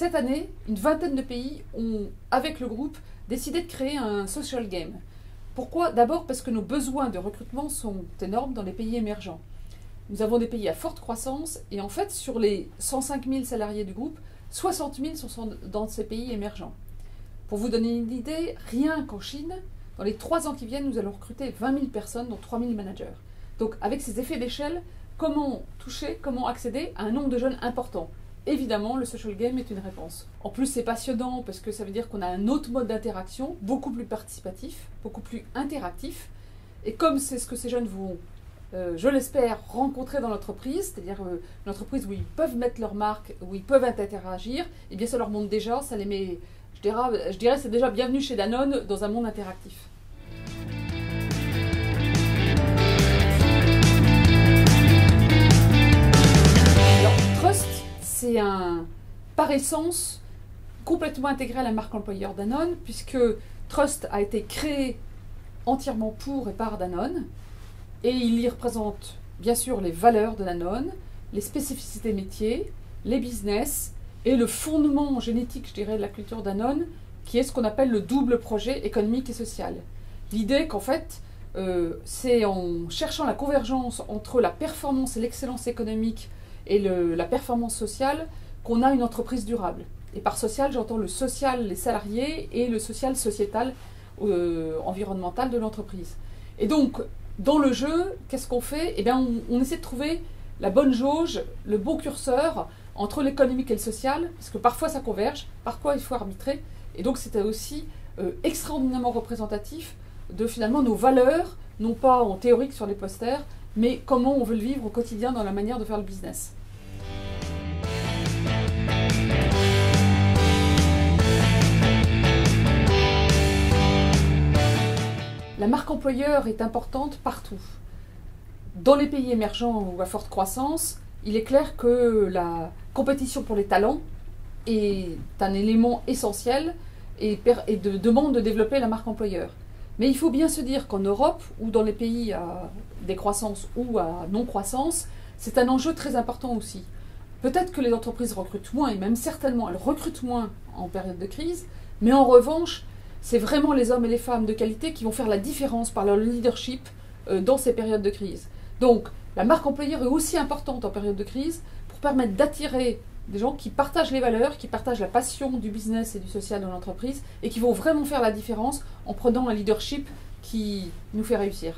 cette année, une vingtaine de pays ont, avec le groupe, décidé de créer un social game. Pourquoi? D'abord parce que nos besoins de recrutement sont énormes dans les pays émergents. Nous avons des pays à forte croissance et en fait, sur les 105 000 salariés du groupe, 60 000 sont dans ces pays émergents. Pour vous donner une idée, rien qu'en Chine, dans les 3 ans qui viennent, nous allons recruter 20 000 personnes, dont 3 000 managers. Donc avec ces effets d'échelle, comment toucher, comment accéder à un nombre de jeunes important? Évidemment, le social game est une réponse. En plus, c'est passionnant parce que ça veut dire qu'on a un autre mode d'interaction, beaucoup plus participatif, beaucoup plus interactif. Et comme c'est ce que ces jeunes vont, je l'espère, rencontrer dans l'entreprise, c'est-à-dire une entreprise où ils peuvent mettre leur marque, où ils peuvent interagir, et bien ça leur montre déjà, ça les met, je dirais c'est déjà bienvenue chez Danone dans un monde interactif. C'est par essence complètement intégré à la marque employeur Danone, puisque Trust a été créé entièrement pour et par Danone, et il y représente bien sûr les valeurs de Danone, les spécificités métiers, les business, et le fondement génétique, je dirais, de la culture Danone, qui est ce qu'on appelle le double projet économique et social. L'idée qu'en fait, c'est en cherchant la convergence entre la performance et l'excellence économique et la performance sociale, qu'on a une entreprise durable. Et par social, j'entends le social, les salariés, et le social sociétal, environnemental de l'entreprise. Et donc, dans le jeu, qu'est-ce qu'on fait? Eh bien, on essaie de trouver la bonne jauge, le bon curseur entre l'économique et le social, parce que parfois ça converge, parfois il faut arbitrer. Et donc, c'était aussi extraordinairement représentatif de finalement nos valeurs, non pas en théorique sur les posters, mais comment on veut le vivre au quotidien dans la manière de faire le business. La marque employeur est importante partout. Dans les pays émergents ou à forte croissance, il est clair que la compétition pour les talents est un élément essentiel et demande de développer la marque employeur. Mais il faut bien se dire qu'en Europe, ou dans les pays à décroissance ou à non-croissance, c'est un enjeu très important aussi. Peut-être que les entreprises recrutent moins, et même certainement elles recrutent moins en période de crise, mais en revanche, c'est vraiment les hommes et les femmes de qualité qui vont faire la différence par leur leadership dans ces périodes de crise. Donc, la marque employeur est aussi importante en période de crise pour permettre d'attirer des gens qui partagent les valeurs, qui partagent la passion du business et du social dans l'entreprise et qui vont vraiment faire la différence en prenant un leadership qui nous fait réussir.